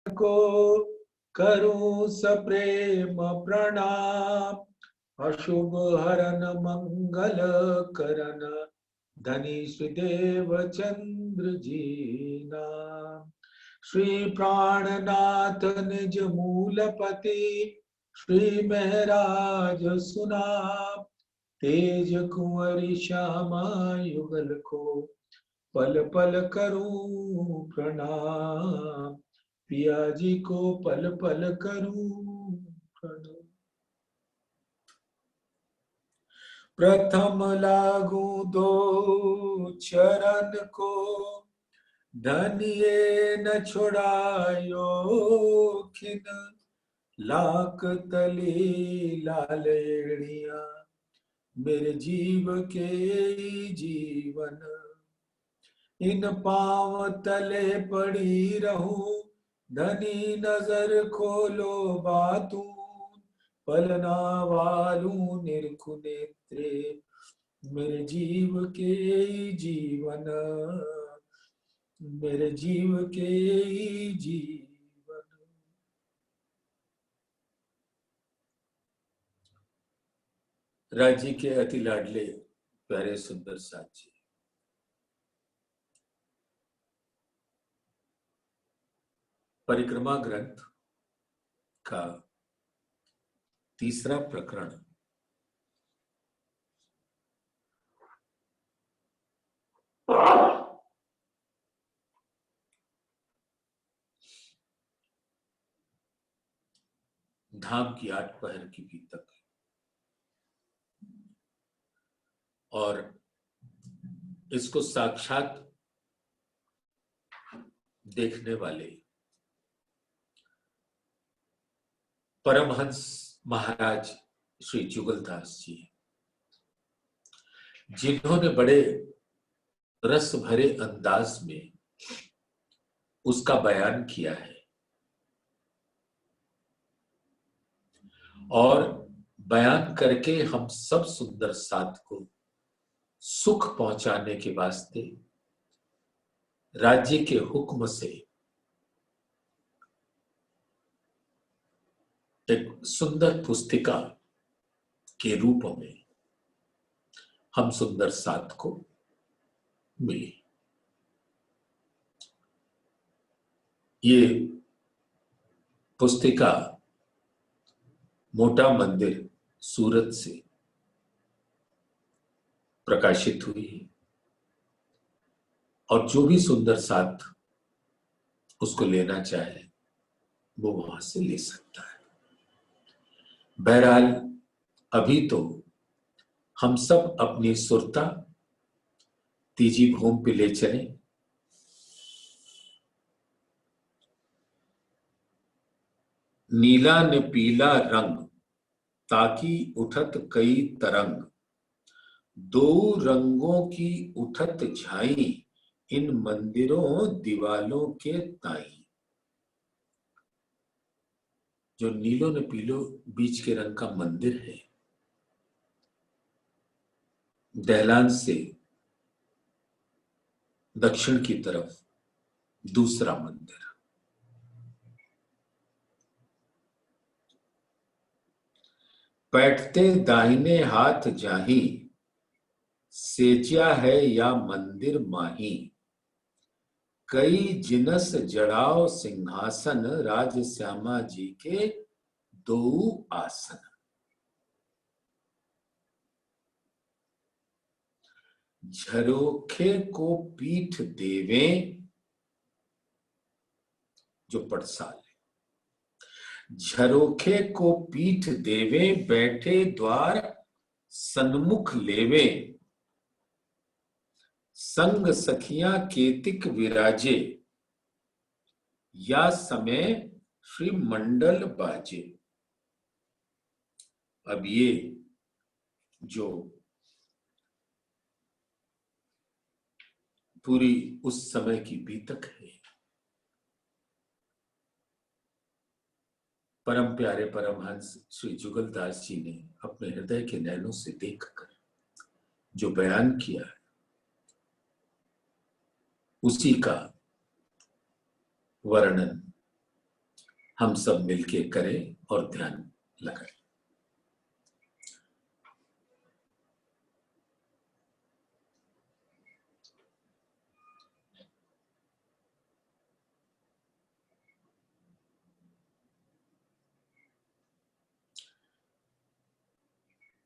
को करूं सप्रेम प्रणाम। अशुभ हरन मंगल करन धनी श्रीदेव चंद्र जी नाम। श्री प्राणनाथ निज मूलपति श्री महराज सुनाम। तेज कुंवरी श्यामा युगल को पल पल करूं प्रणाम। पिया जी को पल पल करूं प्रणाम। प्रथम लागू दो चरण को धनिये न छुड़ायो खिन। लाख तली लालेड़िया मेरे जीव के जीवन। इन पांव तले पड़ी रहूं धनी नजर खोलो बातू। पलना वालू निरखु नेत्रे मेरे जीव के जीवन। मेरे जीव के जीवन। राज्य के अति लाडले प्यारे सुंदर साथ जी, परिक्रमा ग्रंथ का तीसरा प्रकरण धाम की 8 पहर की बीतक और इसको साक्षात देखने वाले परमहंस महाराज श्री जुगलदास जी, जिन्होंने बड़े रस भरे अंदाज में उसका बयान किया है और बयान करके हम सब सुंदर साथ को सुख पहुंचाने के वास्ते राज्य के हुक्म से एक सुंदर पुस्तिका के रूप में हम सुंदर साथ को मिली। ये पुस्तिका मोटा मंदिर सूरत से प्रकाशित हुई है और जो भी सुंदर साथ उसको लेना चाहे वो वहां से ले सकता है। बहरहाल अभी तो हम सब अपनी सुरता तीजी भूमि पे ले चलें। नीला ने पीला रंग ताकि उठत कई तरंग। दो रंगों की उठत झाई इन मंदिरों दीवालों के ताई। जो नीलो ने पीलो बीच के रंग का मंदिर है, दहलान से दक्षिण की तरफ दूसरा मंदिर। बैठते दाहिने हाथ जाही सेचिया है या मंदिर माही। कई जिनस जड़ाओ सिंहासन राज श्यामा जी के दो आसन। झरोखे को पीठ देवे जो पटसाल है। झरोखे को पीठ देवे बैठे द्वार सन्मुख लेवे। संग सखियां केतिक विराजे या समय श्री मंडल बाजे। अब ये जो पूरी उस समय की बीतक है, परम प्यारे परमहंस श्री जुगलदास जी ने अपने हृदय के नैनों से देखकर जो बयान किया है, उसी का वर्णन हम सब मिलके करें और ध्यान लगाएं।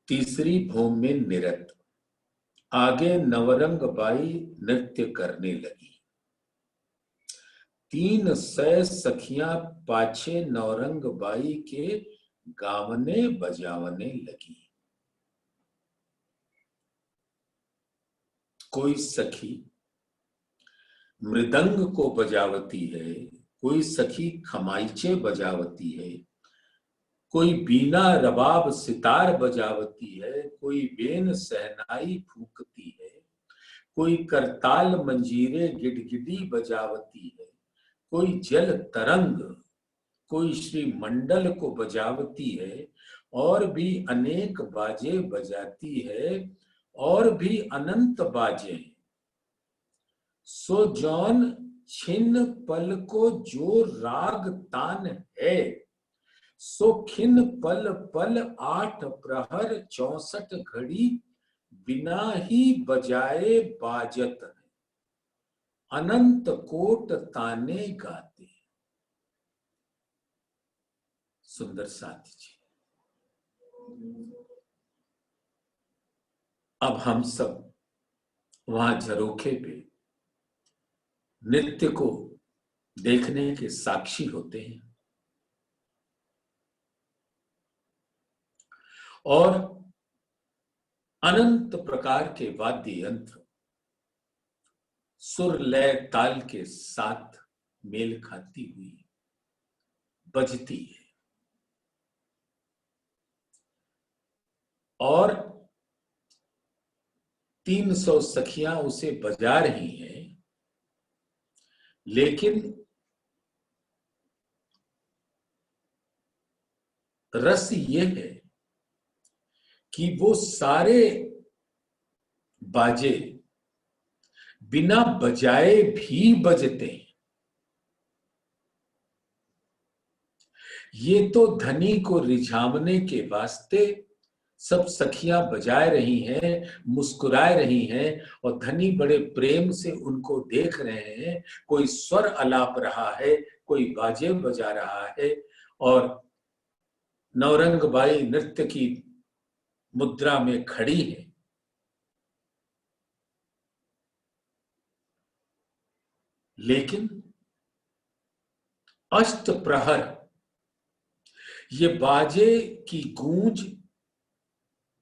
तीसरी भूमि में निरत आगे नवरंग बाई नृत्य करने लगी। 300 सखियां पाछे नवरंग बाई के गावने बजावने लगी। कोई सखी मृदंग को बजावती है, कोई सखी खमाइचे बजावती है, कोई बीना रबाब सितार बजावती है, कोई बेन सहनाई फूकती है, कोई करताल मंजीरे गिड़गिड़ी बजावती है, कोई जल तरंग, कोई श्री मंडल को बजावती है, और भी अनेक बाजे बजाती है, और भी अनंत बाजे। सो जौन छिन्न पल को जो राग तान है, सो खिन पल पल 8 प्रहर 64 घड़ी बिना ही बजाए बाजत है, अनंत कोट ताने गाते। सुंदर साथी जी, अब हम सब वहां झरोखे पे नृत्य को देखने के साक्षी होते हैं, और अनंत प्रकार के वाद्य यंत्र सुर लय ताल के साथ मेल खाती हुई बजती है, और 300 सखियां उसे बजा रही हैं, लेकिन रस ये है कि वो सारे बाजे बिना बजाए भी बजते हैं। ये तो धनी को रिझावने के वास्ते सब सखियां बजाए रही हैं, मुस्कुराए रही हैं, और धनी बड़े प्रेम से उनको देख रहे हैं। कोई स्वर अलाप रहा है, कोई बाजे बजा रहा है, और नवरंग बाई नृत्य की मुद्रा में खड़ी है। लेकिन अष्ट प्रहर ये बाजे की गूंज,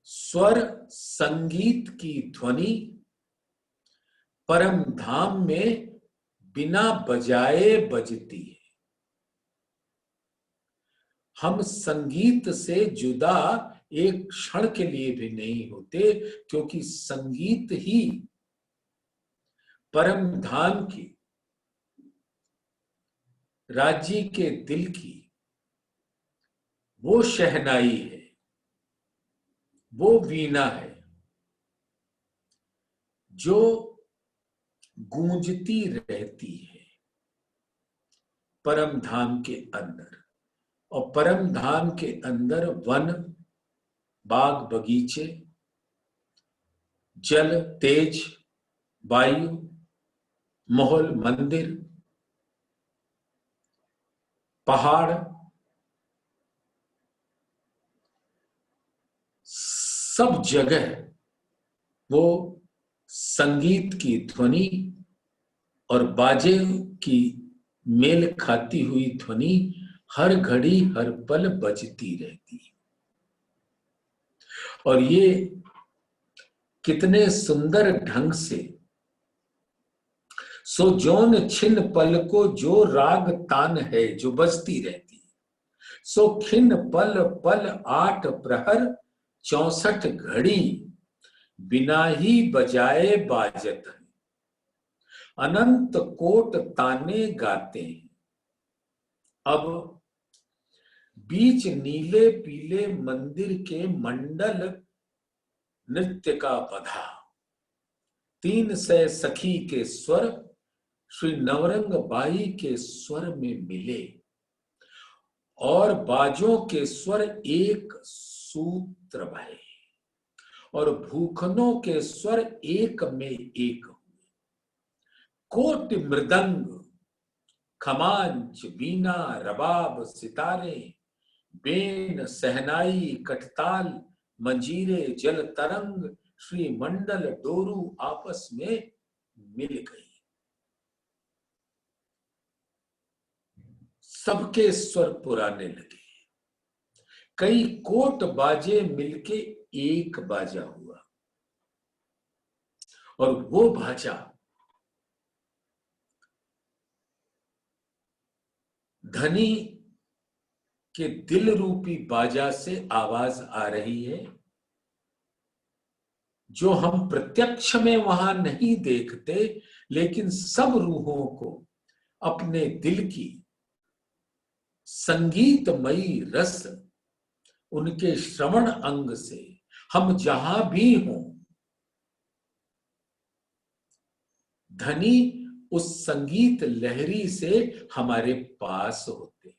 स्वर संगीत की ध्वनि परम धाम में बिना बजाए बजती है। हम संगीत से जुदा एक क्षण के लिए भी नहीं होते, क्योंकि संगीत ही परम धाम की, राज्य के दिल की वो शहनाई है, वो वीणा है जो गूंजती रहती है परम धाम के अंदर। और परम धाम के अंदर वन, बाग बगीचे, जल, तेज, वायु, महल, मंदिर, पहाड़, सब जगह वो संगीत की ध्वनि और बाजे की मेल खाती हुई ध्वनि हर घड़ी हर पल बजती रहती है। और ये कितने सुंदर ढंग से सो जौन छिन पल को जो राग तान है, जो बजती रहती है, सो खिन पल पल 8 प्रहर 64 घड़ी बिना ही बजाए बाजत है, अनंत कोट ताने गाते हैं। अब बीच नीले पीले मंदिर के मंडल नृत्य का बधा, 300 सखी के स्वर श्री नवरंग बाई के स्वर में मिले, और बाजों के स्वर एक सूत्र भये, और भूखनों के स्वर एक में एक हुए। कोटि मृदंग, खमांच, वीणा, रबाब, सितारे, बेन, सहनाई, कठताल, मंजीरे, जल तरंग, श्री मंडल डोरू आपस में मिल गई। सबके स्वर पुराने लगे। कई कोट बाजे मिलके एक बाजा हुआ, और वो बाजा धनी के दिल रूपी बाजा से आवाज आ रही है, जो हम प्रत्यक्ष में वहां नहीं देखते, लेकिन सब रूहों को अपने दिल की संगीतमयी रस उनके श्रवण अंग से हम जहां भी हों, धनी उस संगीत लहरी से हमारे पास होते।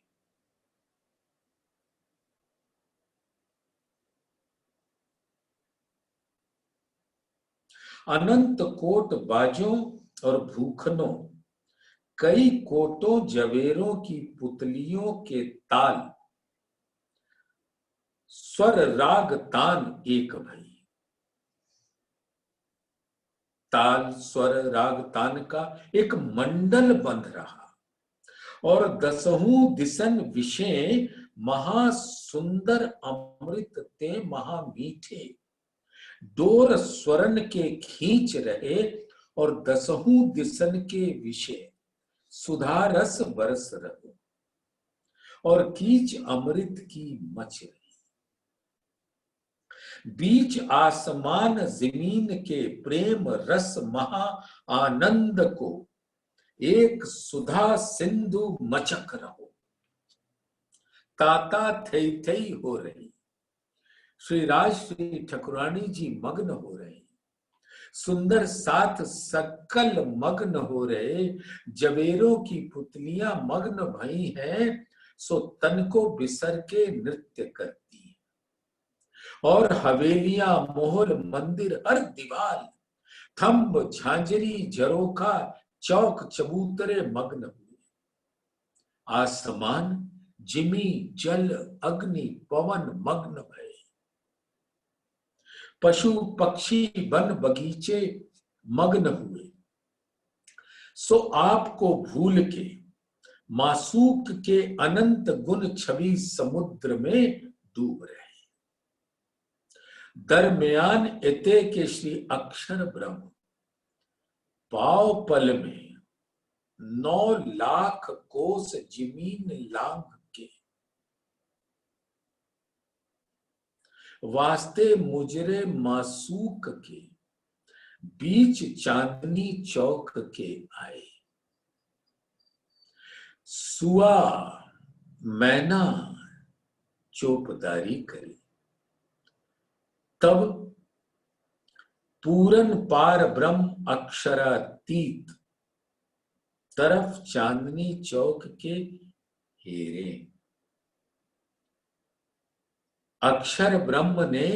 अनंत कोट बाजों और भूखनों, कई कोटों जवेरों की पुतलियों के ताल, स्वर राग तान एक भई। ताल, स्वर, राग, तान का एक मंडल बंध रहा, और दसहूं दिसन विषय महासुंदर अमृत ते महामीठे डोर स्वरण के खींच रहे, और दसहूं दिसन के विषय सुधा रस बरस रहे, और कीच अमृत की मच रही। बीच आसमान जमीन के प्रेम रस महा आनंद को एक सुधा सिंधु मचक रहो। ताता थई थई हो रही, श्री राजश्री ठकुरानी जी मग्न हो रहे, सुंदर साथ सकल मग्न हो रहे, जवेरों की पुतलियां मग्न भई हैं, सो तन को बिसर के नृत्य करती है, और हवेलियां, मोहल, मंदिर, हर दीवार, थंब, झांझरी, झरोखा, चौक चबूतरे मग्न हुए। आसमान, जिमी, जल, अग्नि, पवन मग्न भये। पशु पक्षी वन बगीचे मग्न हुए, सो आपको भूल के मासूक के अनंत गुण छवि समुद्र में डूब रहे। दरमियान एते के श्री अक्षर ब्रह्म पाव पल में 9 लाख कोस जमीन लांग के वास्ते मुजरे मासूक के बीच चांदनी चौक के आए। सुआ मैना चौपदारी करी, तब पूरन पार ब्रह्म अक्षरातीत तरफ चांदनी चौक के हेरे। अक्षर ब्रह्म ने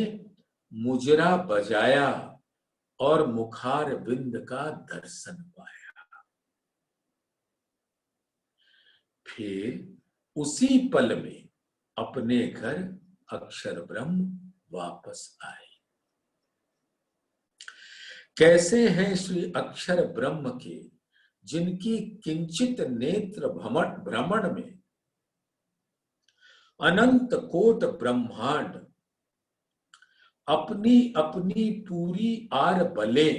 मुजरा बजाया और मुखार बिंद का दर्शन पाया। फिर उसी पल में अपने घर अक्षर ब्रह्म वापस आए। कैसे हैं श्री अक्षर ब्रह्म के, जिनकी किंचित नेत्र भ्रमण में अनंत कोट ब्रह्मांड अपनी अपनी पूरी आर बले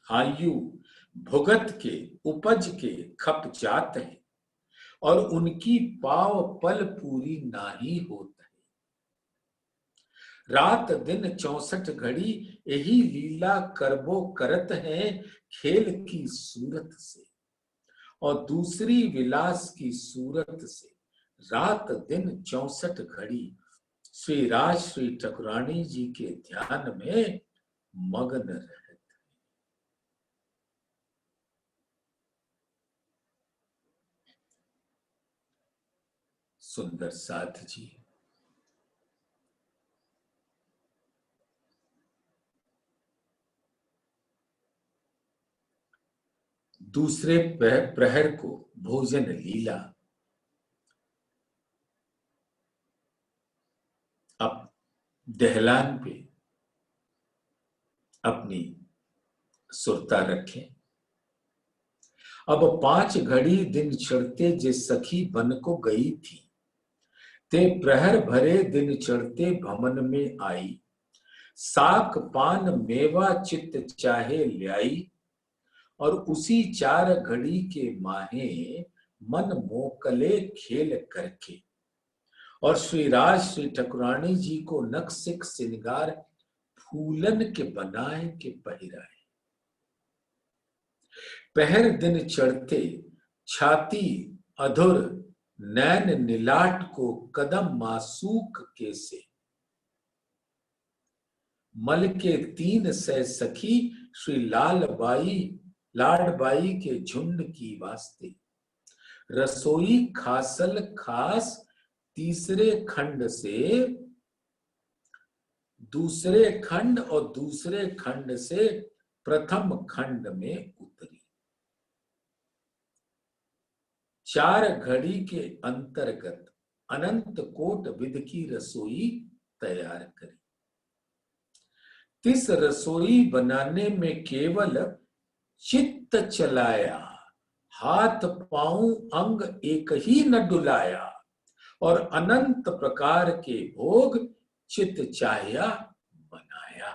आयु भुगत के उपज के खप जाते हैं, और उनकी पाव पल पूरी नाही होत है। रात दिन 64 घड़ी यही लीला करबो करत है, खेल की सूरत से और दूसरी विलास की सूरत से। रात दिन 64 घड़ी श्री राज श्री ठकुरानी जी के ध्यान में मग्न रहते। सुंदर साथ जी। दूसरे प्रहर को भोजन लीला अब दहलान पे अपनी सुरता रखें। अब 5 घड़ी दिन चढ़ते जे सखी बन को गई थी, ते प्रहर भरे दिन चढ़ते भवन में आई। साक पान मेवा चित्त चाहे ल्याई, और उसी 4 घड़ी के माहे मन मोकले खेल करके। और श्री राज श्री ठकुरानी जी को नक सिक सिंगार फूलन के बनाए के पहिराए। पहर दिन चढ़ते छाती अधुर नैन नीलाट को कदम मासूक के से। मल के 3 सै सखी श्री लाडबाई के झुंड की वास्ते। रसोई खासल खास तीसरे खंड से दूसरे खंड और दूसरे खंड से प्रथम खंड में उतरी। 4 घड़ी के अंतर्गत अनंत कोट विध की रसोई तैयार करी। तिस रसोई बनाने में केवल चित्त चलाया, हाथ पांव अंग एक ही न डुलाया। और अनंत प्रकार के भोग चित्त चाहिया बनाया।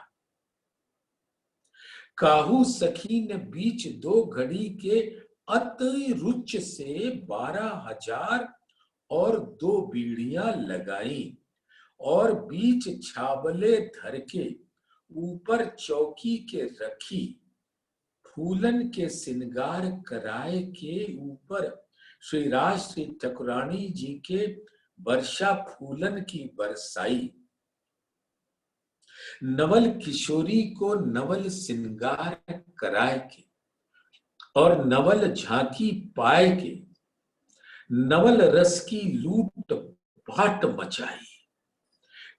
काहू सखी ने बीच 2 घड़ी के अति रुच से 12,000 और 2 बीड़ियां लगाई। और बीच छाबले धर के ऊपर चौकी के रखी। फूलन के सिंगार कराए के ऊपर श्री राज श्री ठकुरानी जी के वर्षा फूलन की बरसाई। नवल किशोरी को नवल सिंगार कराए के और नवल झांकी पाए के नवल रस की लूट पाट मचाई।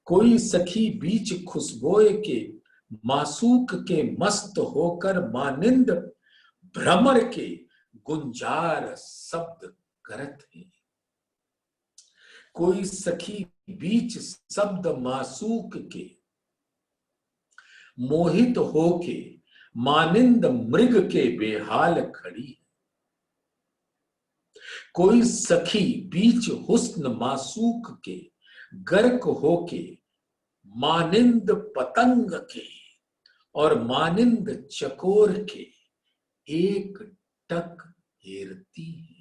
कोई सखी बीच खुशबोए के मासूक के मस्त होकर मानिंद भ्रमर के गुंजार शब्द करत है। कोई सखी बीच शब्द मासूक के मोहित होके मानिंद मृग के बेहाल खड़ी। कोई सखी बीच हुस्न मासूक के गर्क होके मानिंद पतंग के और मानिंद चकोर के एक टक हेरती है।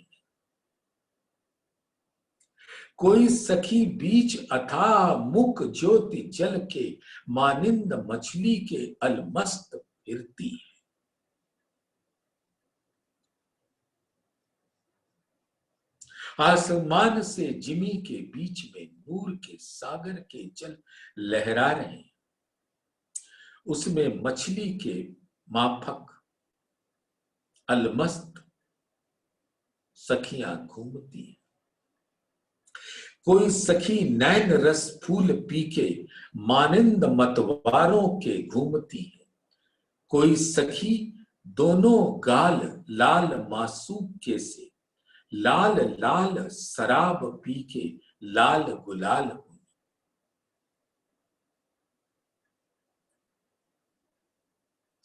कोई सखी बीच अथाह मुख ज्योति जल के मानिंद मछली के अलमस्त फिरती है। आसमान से जिमी के बीच में नूर के सागर के जल लहरा रहे हैं। उसमें मछली के माफक अलमस्त सखियां घूमती हैं। कोई सखी नैन रस फूल पी के मानिंद मतवारों के घूमती है। कोई सखी दोनों गाल लाल मासूक के से लाल लाल शराब पी के लाल गुलाल हुई।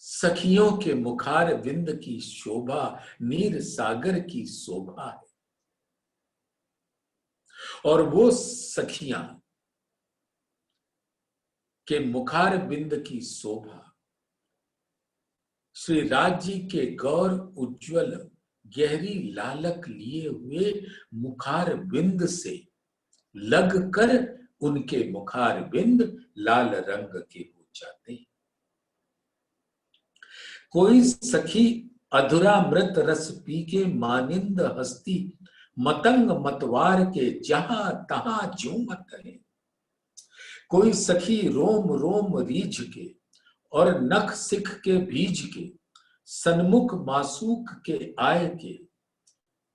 सखियों के मुखार विंद की शोभा नीर सागर की शोभा है। और वो सखियां के मुखार बिंद की शोभा श्री राज जी के गौर उज्जवल गहरी लालक लिए हुए मुखार बिंद से लगकर उनके मुखार बिंद लाल रंग के हो जाते। कोई सखी अधुरामृत रस पी के मानिंद हस्ती मतंग मतवार के जहां तहां झूमत है। कोई सखी रोम रोम रीझ के और नख सिख के बीज के सन्मुख मासूक के आय के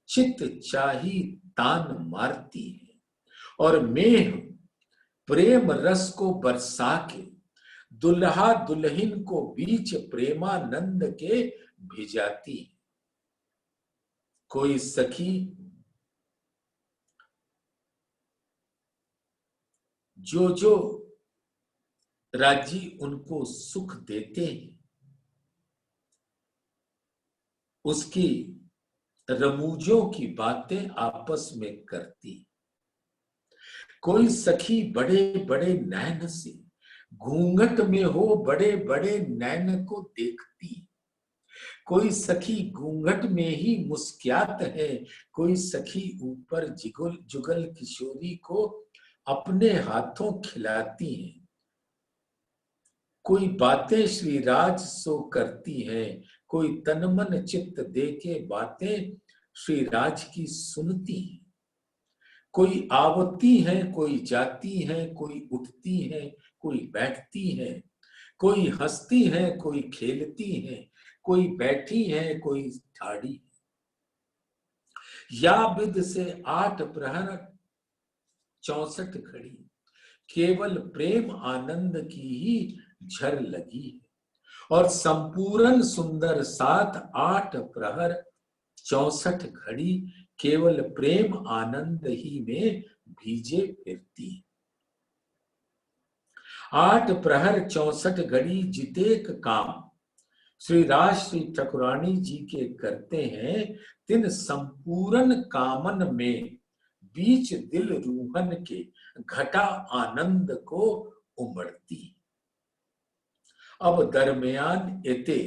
चित चाही तान मारती है। और मेह प्रेम रस को बरसा के दुल्हा दुल्हन को बीच प्रेमानंद के भिजाती। कोई सखी जो जो राजी उनको सुख देते हैं उसकी रमूजों की बातें आपस में करती। कोई सखी बड़े बड़े नैन से घूंघट में हो बड़े बड़े नैन को देखती। कोई सखी घूंघट में ही मुस्कुरात है, कोई सखी ऊपर जुगल किशोरी को अपने हाथों खिलाती है। कोई बातें श्री राज सो करती हैं, कोई तन मन चित्त दे के बातें श्री राज की सुनती है। कोई आवती है, कोई जाती है, कोई उठती है, कोई बैठती है, कोई हंसती है, कोई खेलती है, कोई बैठी है, कोई ठाड़ी है। या विद से 8 प्रहर 64 घड़ी केवल प्रेम आनंद की ही झर लगी है। और संपूर्ण सुंदर साथ 8 प्रहर 64 घड़ी केवल प्रेम आनंद ही में भीजे फिरती। 8 प्रहर 64 घड़ी जितेक काम श्री राज श्री ठाकुरानी जी के करते हैं, तिन संपूर्ण कामन में बीच दिल रूहन के घटा आनंद को उमड़ती। अब दरमियान एते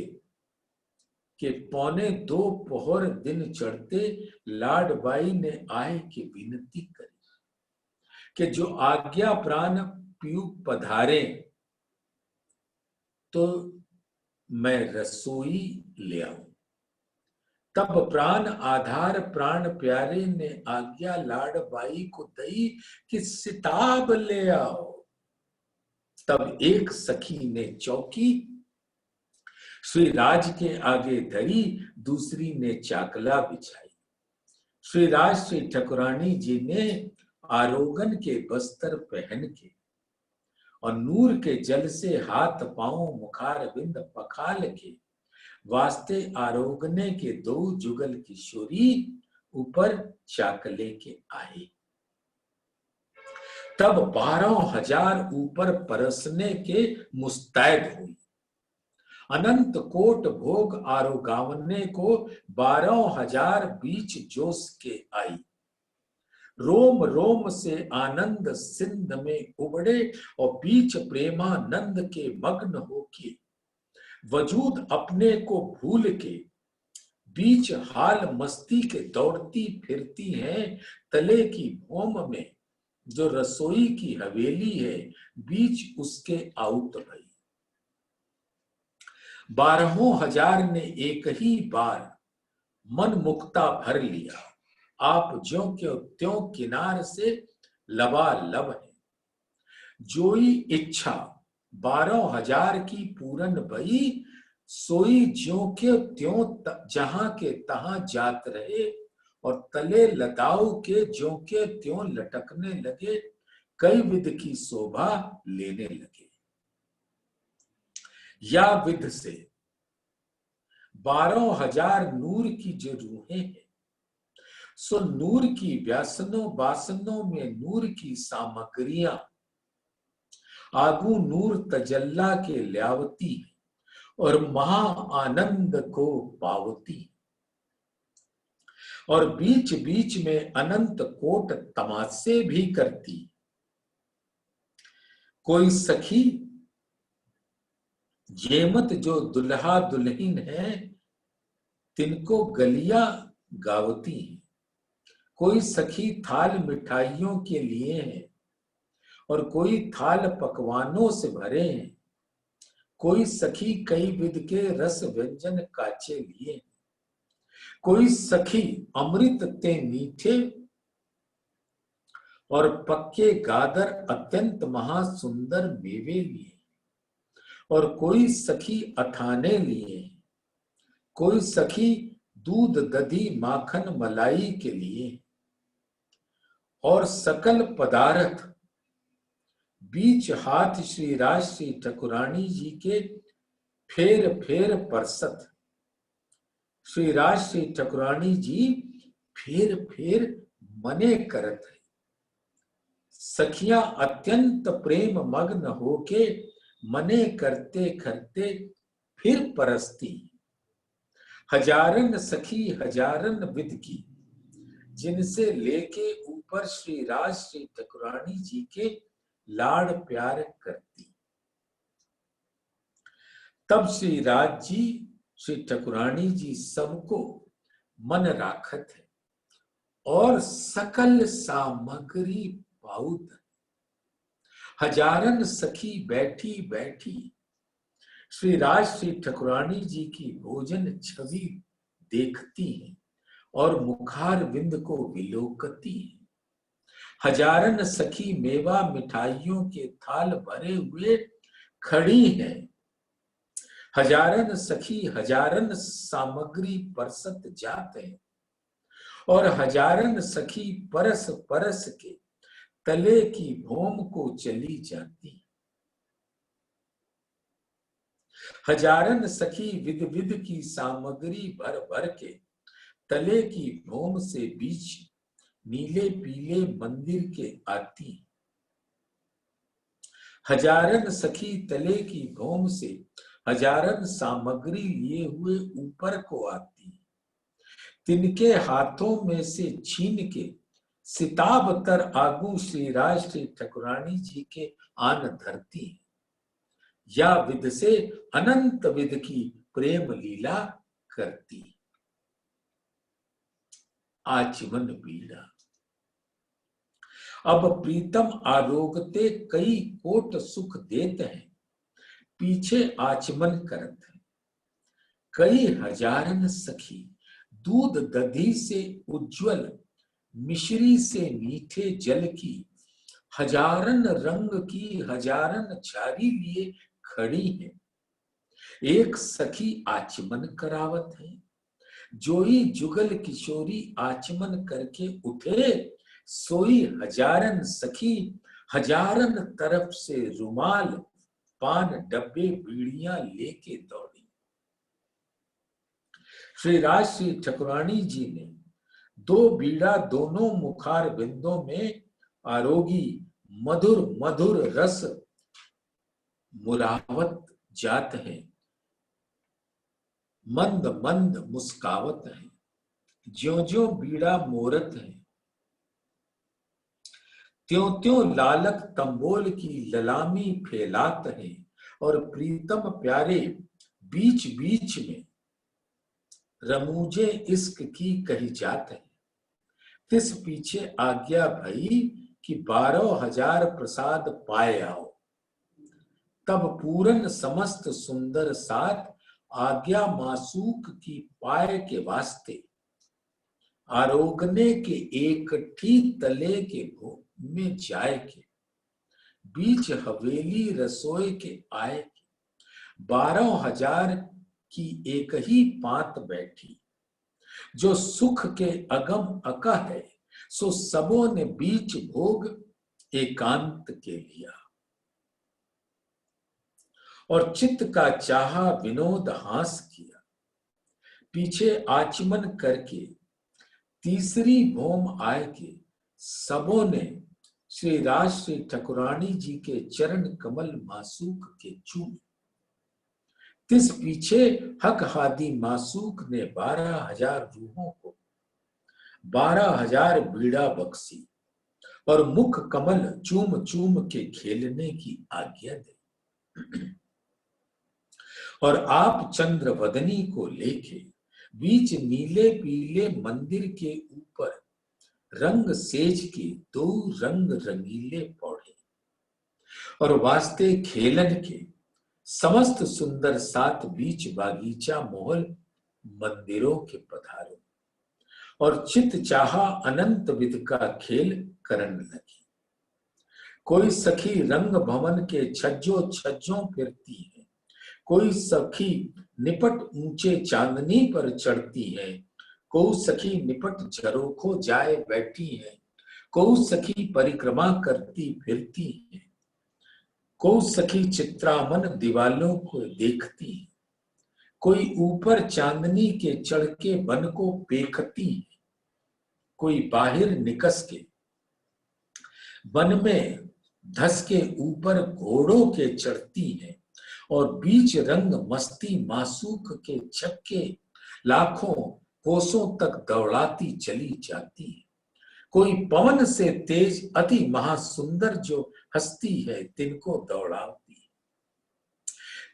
के 1:45 पहर दिन चढ़ते लाडबाई ने आए की विनती करी कि जो आज्ञा प्राण पीयू पधारे तो मैं रसोई ले आऊं। तब प्राण आधार प्राण प्यारे ने आज्ञा लाडबाई को दई कि सिताब ले आओ। तब एक सखी ने चौकी श्री राज के आगे धरी, दूसरी ने चाकला बिछाई। श्री राज श्री ठाकुरानी जी ने आरोगन के बस्तर पहन के और नूर के जल से हाथ पांव मुखार बिंद पखाल के वास्ते आरोगने के 2 जुगल किशोरी ऊपर चाकले के आए। तब 12,000 ऊपर परसने के मुस्तैद हुई। अनंत कोट भोग आरोगावने को 12,000 बीच जोश के आई। रोम रोम से आनंद सिंध में उबड़े और बीच प्रेमानंद के मग्न होके वजूद अपने को भूल के बीच हाल मस्ती के दौड़ती फिरती हैं। तले की भौम में जो रसोई की हवेली है, बीच उसके आउत भई। 12,000 ने एक ही बार मन मुक्ता भर लिया। आप ज्यों के त्यों किनार से लबालब है। जोई इच्छा 12,000 की पूरन भई, सोई ज्यों के त्यों जहां के तहां जात रहे। और तले लताऊ के ज्यों के त्यों लटकने लगे, कई विध की शोभा लेने लगे। या विध से 12,000 नूर की जो रूहें हैं, सो नूर की व्यासनों बासनों में नूर की सामग्रियां आगू नूर तजल्ला के ल्यावती और महा आनंद को पावती। और बीच बीच में अनंत कोट तमाशे भी करती। कोई सखी जेमत जो दुल्हा दुल्हन है, तिनको गलिया गावती है। कोई सखी थाल मिठाइयों के लिए है और कोई थाल पकवानों से भरे हैं। कोई सखी कई विध के रस व्यंजन काचे लिए। कोई सखी अमृत ते मीठे और पक्के गादर अत्यंत महासुंदर मेवे लिए। और कोई सखी अथाने लिए। कोई सखी दूध दधी माखन मलाई के लिए। और सकल पदार्थ बीच हाथ श्री राज श्री ठकुरानी जी के फेर फेर परसत। श्री राज श्री ठकुरानी जी फेर फेर मने करत है। सखियां अत्यंत प्रेम मग्न होके मने करते करते फिर परस्ती। हजारन सखी हजारन विद की, जिनसे लेके ऊपर श्री राज श्री ठकुरानी जी के लाड़ प्यार करती। तब श्री राज जी श्री ठकुरानी जी सबको मन राखत है और सकल सामग्री पाउत। हजारन सखी बैठी बैठी श्री राज श्री ठकुरानी जी की भोजन छवि देखती है और मुखार विंद को विलोकती है। हजारन सखी मेवा मिठाइयों के थाल भरे हुए खड़ी है। हजारन सखी हजारन सामग्री परसत जात है और हजारन सखी परस परस के तले की भोम को चली जाती। हजारन सखी विद विद की सामग्री भर भर के तले की भोम से बीच नीले पीले मंदिर के आती। हजारन सखी तले की भोम से हजारन सामग्री लिए हुए ऊपर को आती। तिनके हाथों में से छीन के सिताब तर आगू श्री राज श्री ठकुरानी जी के आन धरती। या विद से अनंत विद की प्रेम लीला करती। आचमन बीड़ा। अब प्रीतम आरोगते कई कोट सुख देते हैं, पीछे आचमन करत है। कई हजारन सखी दूध दधी से उज्जवल मिश्री से मीठे जल की हजारन रंग की हजारन झारी लिए खड़ी है। एक सखी आचमन करावत है। जोई जुगल किशोरी आचमन करके उठे, सोई हजारन सखी हजारन तरफ से रुमाल पान डब्बे बीड़ियां लेके दौड़ी। श्री राज श्री ठकुरानी जी ने दो बीड़ा दोनों मुखार बिंदों में आरोगी मधुर मधुर रस मुरावत जात है, मंद मंद मुस्कावत है। ज्यों ज्यों बीड़ा मोरत है, त्यों त्यों लालक तंबोल की ललामी फैलात है और प्रीतम प्यारे बीच बीच में रमूजे इश्क की कही जात है। तिस पीछे आज्ञा भई कि 12,000 प्रसाद पाए आओ। तब पूरन समस्त सुंदर साथ आज्ञा मासूक की पाए के वास्ते आरोगने के एकठी तले के भो में जाए के बीच हवेली रसोई के आए के 12,000 की एक ही पात बैठी। जो सुख के अगम अका है सो सबों ने बीच भोग एकांत के लिया और चित्त का चाहा विनोद हास किया। पीछे आचमन करके तीसरी भोम आए के सबों ने श्री राज श्री ठकुरानी जी के चरण कमल मासूक के चूमे। तिस पीछे हक हादी मासूक ने 12,000 रूहों को 12,000 बीड़ा बख्शी और मुख कमल चूम चूम के खेलने की आज्ञा दी। और आप चंद्र वदनी को लेके बीच नीले पीले मंदिर के ऊपर रंग सेज के 2 रंग रंगीले पौड़े और वास्ते खेलन के समस्त सुंदर सात बीच बागीचा मोहल मंदिरों के पधारो और चित चाहा अनंत विध का खेल करन लगी। कोई सखी रंग भवन के छज्जों छज्जों फिरती है, कोई सखी निपट ऊंचे चांदनी पर चढ़ती है, कोई सखी निपट झरोखों जाए बैठी है, को सखी परिक्रमा करती फिरती है, को सखी चित्रामन दीवालों को देखती है, कोई ऊपर चांदनी के चढ़ के वन को देखती है, कोई बाहर निकस के वन में धस के ऊपर घोड़ों के चढ़ती है, और बीच रंग मस्ती मासूक के छक्के लाखों कोसों तक दौड़ाती चली जाती है, कोई पवन से तेज अति महासुंदर जो हस्ती है तिनको दौड़ाती है,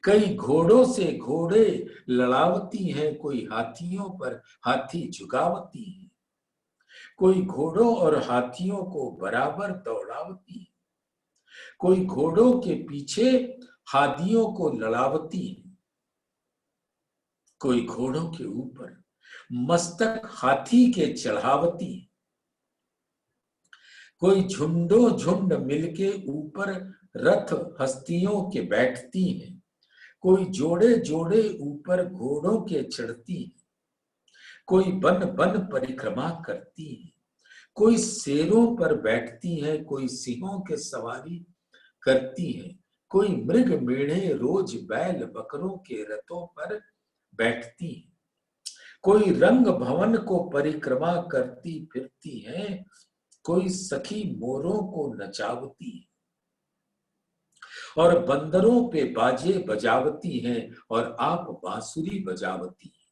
कई घोड़ों से घोड़े लड़ावती है, कोई हाथियों पर हाथी झुकावती है, कोई घोड़ों और हाथियों को बराबर दौड़ावती है, कोई घोड़ों के पीछे हाथियों को लड़ावती है, कोई घोड़ों के ऊपर मस्तक हाथी के चढ़ावती है, कोई झुंडो झुंड मिलके ऊपर रथ हस्तियों के बैठती है, कोई जोड़े जोड़े ऊपर घोड़ों के चढ़ती है, कोई बन बन परिक्रमा करती है, कोई शेरों पर बैठती है, कोई सिंहों के सवारी करती है, कोई मृग मेढ़े रोज बैल बकरों के रथों पर बैठती है, कोई रंग भवन को परिक्रमा करती फिरती है, कोई सखी मोरों को नचावती है, और बंदरों पे बाजे बजावती है, और आप बांसुरी बजावती है,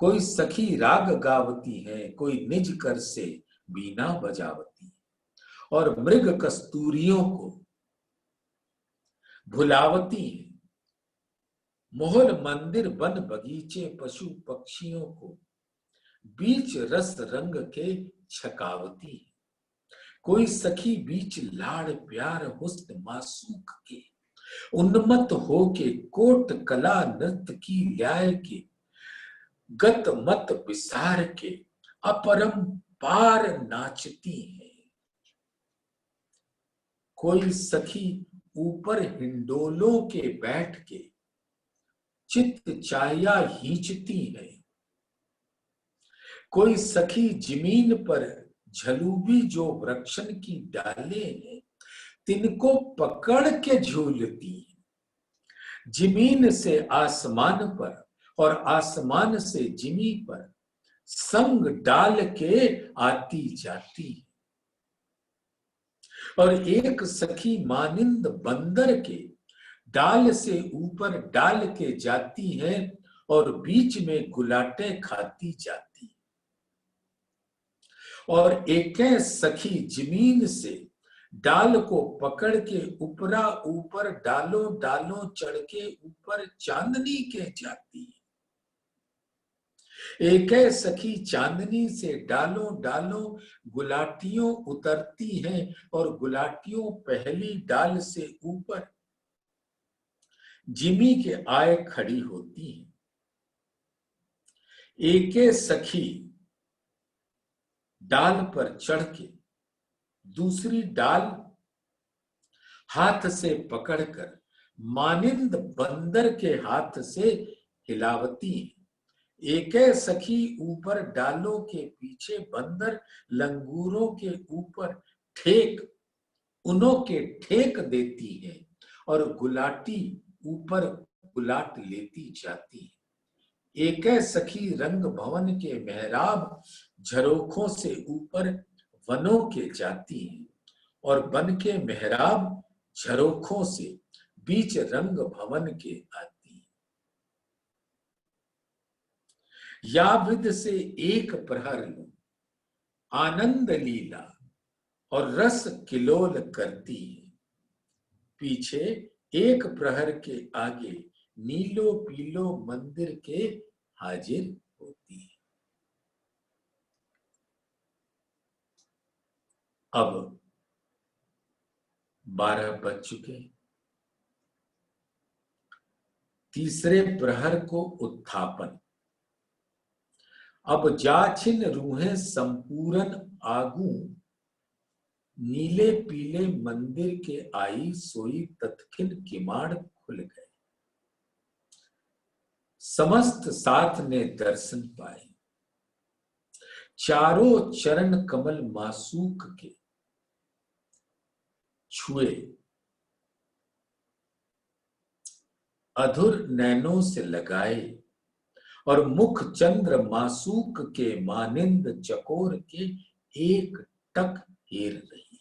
कोई सखी राग गावती है, कोई निज कर से बीना बजावती है, और मृग कस्तूरियों को भुलावती है, मोहल मंदिर वन बगीचे पशु पक्षियों को बीच रस रंग के छकावती है, कोई सखी बीच लाड़ प्यार हुस्न मासूक के उन्मत्त होके कोट कला नृत्य की ल्याय के गत मत विसार के अपरम पार नाचती है, कोई सखी ऊपर हिंडोलों के बैठ के चित्त चाया खींचती है, कोई सखी जमीन पर झलूबी जो वृक्षण की डाले हैं तिनको पकड़ के झूलती है, जमीन से आसमान पर और आसमान से जिमी पर संग डाल के आती जाती है, और एक सखी मानिंद बंदर के डाल से ऊपर डाल के जाती है, और बीच में गुलाटे खाती जाती है, और एक सखी जमीन से डाल को पकड़ के ऊपरा ऊपर डालों डालों चढ़ के ऊपर चांदनी के जाती है, एक सखी चांदनी से डालों डालों गुलाटियों उतरती हैं, और गुलाटियों पहली डाल से ऊपर जिमी के आए खड़ी होती हैं, एक सखी डाल पर चढ़ के दूसरी डाल हाथ से पकड़कर मानिंद बंदर के हाथ से हिलावती है, एक सखी ऊपर डालों के पीछे बंदर लंगूरों के ऊपर ठेक उनों के ठेक देती है, और गुलाटी ऊपर गुलाट लेती जाती है, एक सखी रंग भवन के मेहराब झरोखों से ऊपर वनों के जाती है, और वन के मेहराब झरोखों से बीच रंग भवन के आती है, या विद से एक प्रहर लो आनंद लीला और रस किलोल करती है, पीछे एक प्रहर के आगे नीलो पीलो मंदिर के हाजिर होती है। अब 12 बज चुके, तीसरे प्रहर को उत्थापन। अब जाछिन रूहें संपूर्ण आगू नीले पीले मंदिर के आई सोई तत्किन किमाड़ खुल गए, समस्त साथ ने दर्शन पाए, चारों चरण कमल मासूक के छुए, अधुर नैनों से लगाए, और मुख चंद्र मासूक के मानिंद चकोर के एक टक हेर रही,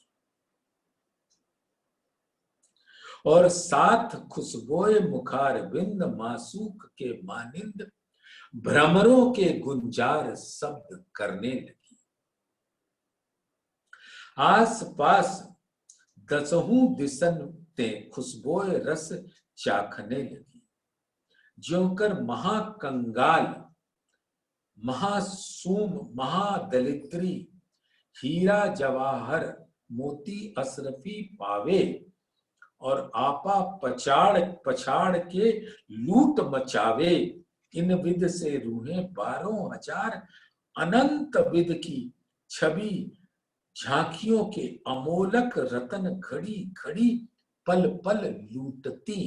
और साथ खुशबोए मुखार बिंद मासूक के मानिंद भ्रमरों के गुंजार शब्द करने लगी। आस पास दसहूं दिसन ते खुशबोए रस चाखने लगी, ज्योंकर महाकंगाल, महासूम, महादलिद्री, हीरा जवाहर मोती असरफी पावे, और आपा पछाड़ पछाड़ के लूट मचावे। इन विध से रूहें 12,000 अनंत विध की छवि झांकियों के अमोलक रतन घड़ी घड़ी पल पल लूटती।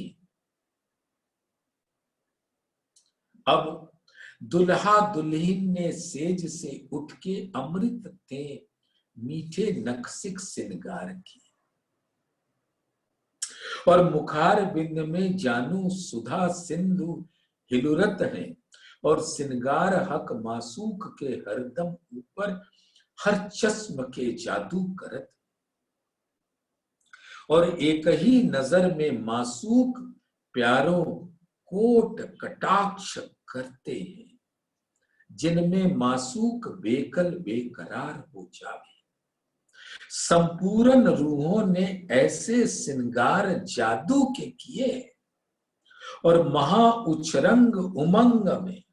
अब दुल्हा दुल्हन ने सेज से उठ के अमृत थे मीठे नक्सिक श्रृंगार की, और मुखार बिंद में जानू सुधा सिंधु हिलुरत है, और श्रृंगार हक मासूक के हरदम ऊपर हर चश्म के जादू करत, और एक ही नजर में मासूक प्यारों कोट कटाक्ष करते हैं, जिनमें मासूक बेकल बेकरार हो जावे। संपूर्ण रूहों ने ऐसे श्रृंगार जादू के किए, और महा उच्चरंग उमंग में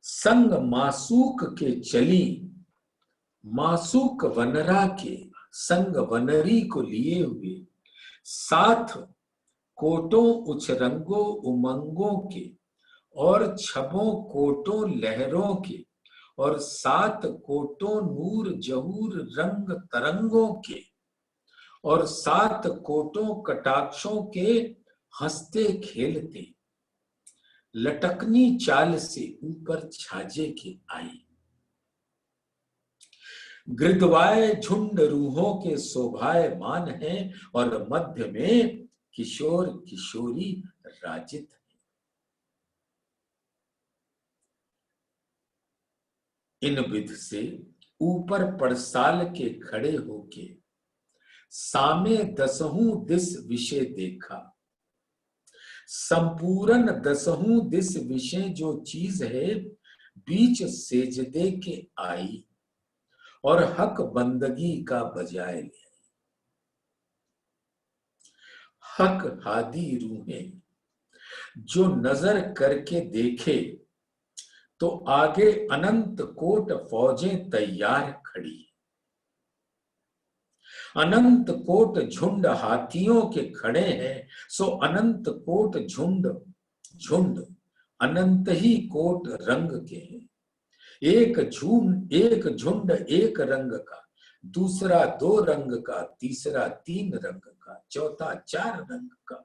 संग मासूक के चली, मासूक वनरा के संग वनरी को लिए हुए, साथ कोटों उच्चरंगों उमंगों के, और छबों कोटों लहरों के, और 7 कोटों नूर जहूर रंग तरंगों के, और 7 कोटों कटाक्षों के हंसते खेलते, लटकनी चाल से ऊपर छाजे के आई। गृदवाय झुंड रूहों के शोभायमान है, और मध्य में किशोर किशोरी राजित है। इन विध से ऊपर पड़साल के खड़े होके सामे दसहूं दिस विषय देखा। संपूर्ण दसहूं दिस विषय जो चीज है, बीच सेजदे के आई, और हक बंदगी का बजाय ले। हक हादी रूहें जो नजर करके देखे, तो आगे अनंत कोट फौजें तैयार खड़ी, अनंत कोट झुंड हाथियों के खड़े हैं, सो अनंत कोट झुंड झुंड अनंत ही कोट रंग के हैं। एक झुंड एक रंग का, दूसरा 2 रंग का, तीसरा 3 रंग का, चौथा 4 रंग का।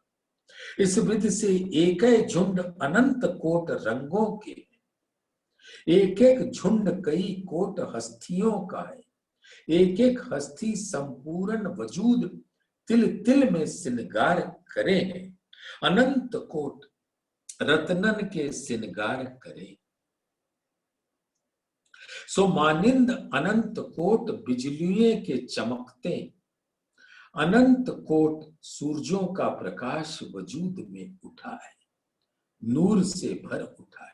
इस विधि से एक झुंड अनंत कोट रंगों के, एक एक झुंड कई कोट हस्तियों का है। एक एक हस्ती संपूर्ण वजूद तिल तिल में श्रृंगार करे हैं। अनंत कोट रत्नन के श्रृंगार करे, सो मानिंद अनंत कोट बिजलियों के चमकते, अनंत कोट सूरजों का प्रकाश वजूद में उठा है, नूर से भर उठा है।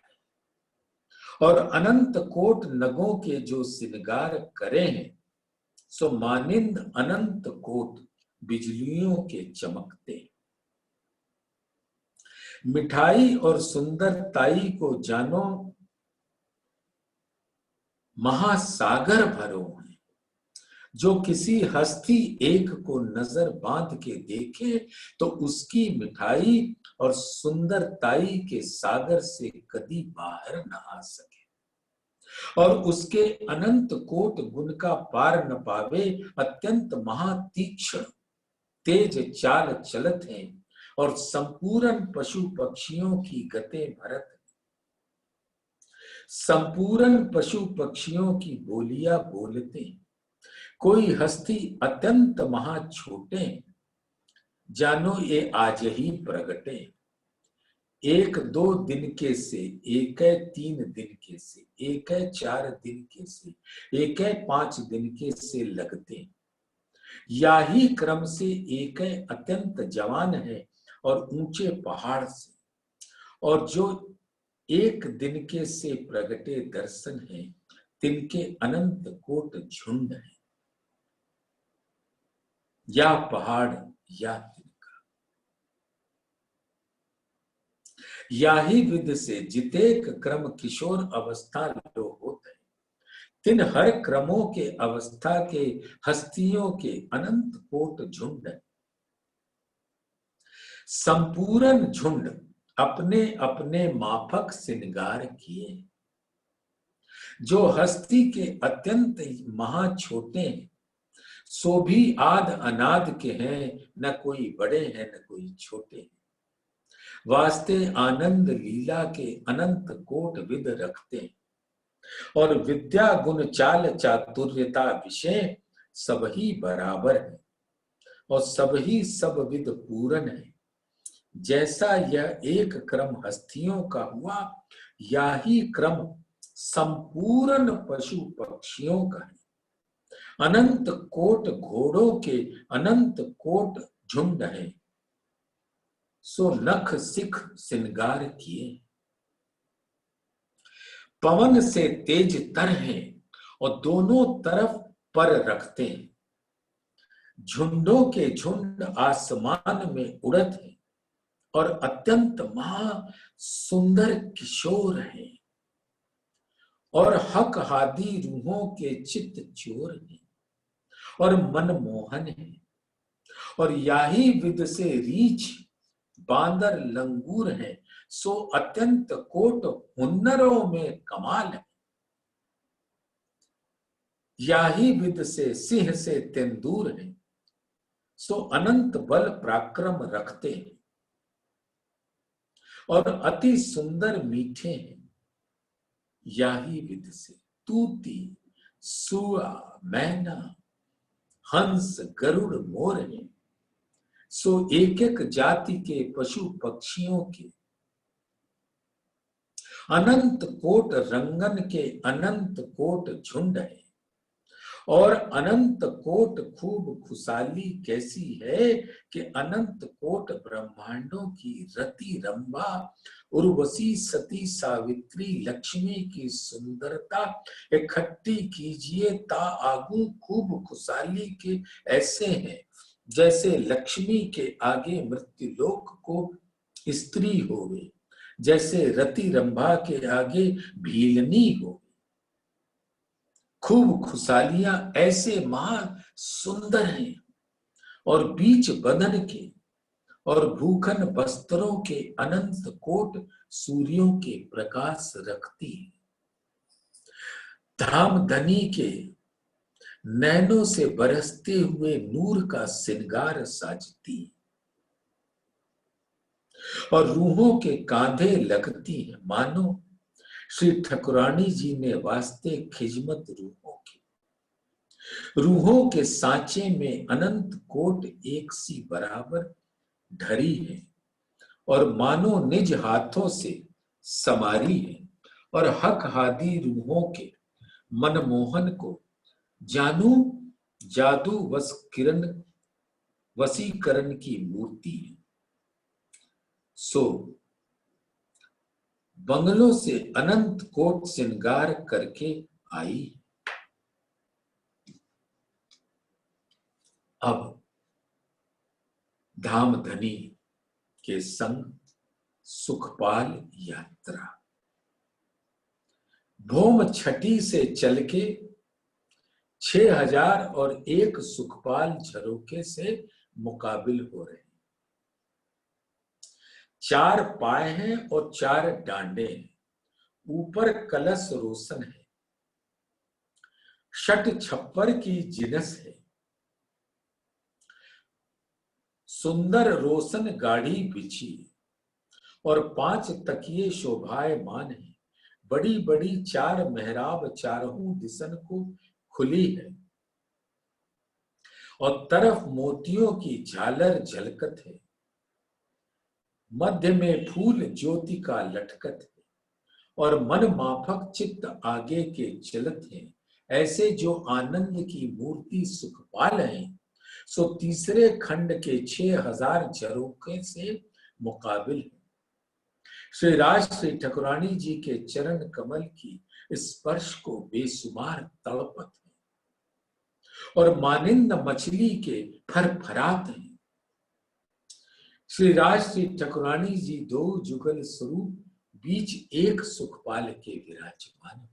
और अनंत कोट नगों के जो श्रृंगार करे हैं, सो मानिंद अनंत कोट बिजलियों के चमकते। मिठाई और सुंदरताई को जानो महासागर भरो है, जो किसी हस्ती एक को नजर बांध के देखे, तो उसकी मिठाई और सुंदरताई के सागर से कभी बाहर न आ सके, और उसके अनंत कोट गुण का पार न पावे। अत्यंत महातीक्ष्ण तेज चाल चलत हैं, और संपूर्ण पशु पक्षियों की गते भरत। संपूर्ण पशु पक्षियों की बोलियां बोलते, कोई हस्ती अत्यंत महा छोटे, जानो ये आज ही प्रगटे। एक दो दिन के से, एक 3 दिन के से, एक 4 दिन के से, एक 5 दिन के से लगते, या ही क्रम से एक अत्यंत जवान है और ऊंचे पहाड़ से, और जो एक दिन के से प्रगटे दर्शन है, तिनके अनंत कोट झुंड है। या पहाड़ या तिनका, या ही विद से जितेक क्रम किशोर अवस्था लो होत है, तिन हर क्रमों के अवस्था के हस्तियों के अनंत कोट झुंड है। संपूर्ण झुंड अपने अपने माफक श्रृंगार किए, जो हस्ती के अत्यंत महा छोटे हैं, सो भी आद अनाद के हैं, न कोई बड़े हैं न कोई छोटे हैं। वास्ते आनंद लीला के अनंत कोट विद रखते, और विद्या गुण चाल चातुर्यता विषय सब ही बराबर है, और सब ही सब विद पूरन है। जैसा यह एक क्रम हस्तियों का हुआ, या ही क्रम संपूर्ण पशु पक्षियों का है। अनंत कोट घोड़ों के अनंत कोट झुंड है, सो नख सिख श्रृंगार किए। पवन से तेज तर हैं और दोनों तरफ पर रखते हैं, झुंडों के झुंड आसमान में उड़त हैं, और अत्यंत महा सुंदर किशोर हैं, और हक हादी रूहों के चित्त चोर हैं, और मनमोहन है। और याही विद से रीछ बांदर लंगूर है, सो अत्यंत कोट हुनरों में कमाल है। याही विद से सिंह से तेंदूर है, सो अनंत बल पराक्रम रखते हैं, और अति सुंदर मीठे हैं। याही विद से तूती सुआ मैना हंस गरुड़ मोर है, सो एक एक जाति के पशु पक्षियों के अनंत कोट रंगन के अनंत कोट झुंड है। और अनंत कोट खूब खुशहाली कैसी है, कि अनंत कोट ब्रह्मांडों की रति रंभा उर्वशी सती सावित्री लक्ष्मी की सुंदरता इकट्ठी कीजिए, ता आगू खूब खुशहाली के ऐसे हैं, जैसे लक्ष्मी के आगे मृत्युलोक को स्त्री होवे, जैसे रति रंभा के आगे भीलनी हो। खूब खुशहालियां ऐसे महा सुंदर हैं, और बीच बदन के और भूखन वस्त्रों के अनंत कोट सूर्यों के प्रकाश रखती है। धामधनी के नैनों से बरसते हुए नूर का श्रृंगार साजती है, और रूहों के कांधे लगती है, मानो श्री ठकुरानी जी ने वास्ते खिजमत रूहों के सांचे में अनंत कोट एक सी बराबर ढरी है, और मानो निज हाथों से समारी है, और हक हादी रूहों के मनमोहन को जानू जादू वसीकरण की मूर्ति है। सो बंगलों से अनंत कोट श्रृंगार करके आई। अब धामधनी के संग सुखपाल यात्रा। भौम छठी से चल के 6001 सुखपाल झरोके से मुकाबिल हो रहे हैं। 4 पाए हैं और 4 डांडे हैं, ऊपर कलश रोशन है, षट छप्पर की जिनस है, सुंदर रोशन गाढ़ी बिछी, और 5 तकिए शोभायमान है, बड़ी बड़ी 4 मेहराब चारों दिशन को खुली है, और तरफ मोतियों की झालर झलकत है। मध्य में फूल ज्योति का लटकत है, और मन माफक चित्त आगे के चलत है। ऐसे जो आनंद की मूर्ति सुखपाल है, सो तीसरे खंड के 6000 झरोखे से मुकाबिल है। श्री राज श्री ठाकुरानी जी के चरण कमल की स्पर्श को बेसुमार तड़पत है, और मानिंद मछली के फरफरात हैं। श्री राज श्री ठाकुरानी जी 2 जुगल स्वरूप बीच एक सुखपाल के विराजमान है,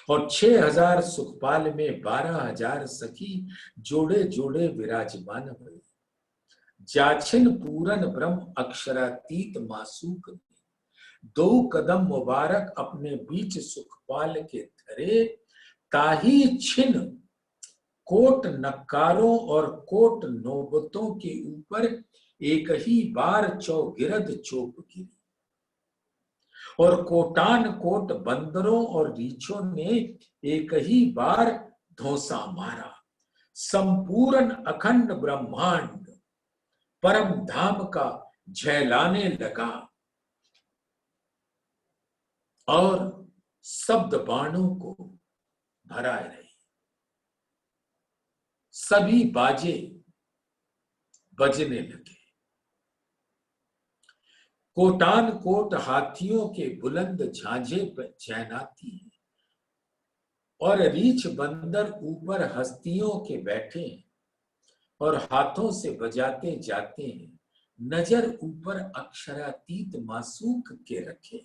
और 6000 सुखपाल में 12000 सखी जोड़े जोड़े विराजमान हुए। जाछिन पूरन ब्रह्म अक्षरातीत मासूक ने 2 कदम मुबारक अपने बीच सुखपाल के धरे। ताही छिन कोट नकारों और कोट नौबतों के ऊपर एक ही बार चौगिरद चोप गिरी, और कोटान कोट बंदरों और रीछों ने एक ही बार धोसा मारा। संपूर्ण अखंड ब्रह्मांड परम धाम का झैलाने लगा, और शब्द बाणों को भराए रहे। सभी बाजे बजने लगे। कोटान कोट हाथियों के बुलंद झांझे पर चैनाती है, और रीछ बंदर ऊपर हस्तियों के बैठे हैं, और हाथों से बजाते जाते हैं। नजर ऊपर अक्षरातीत मासूक के रखे,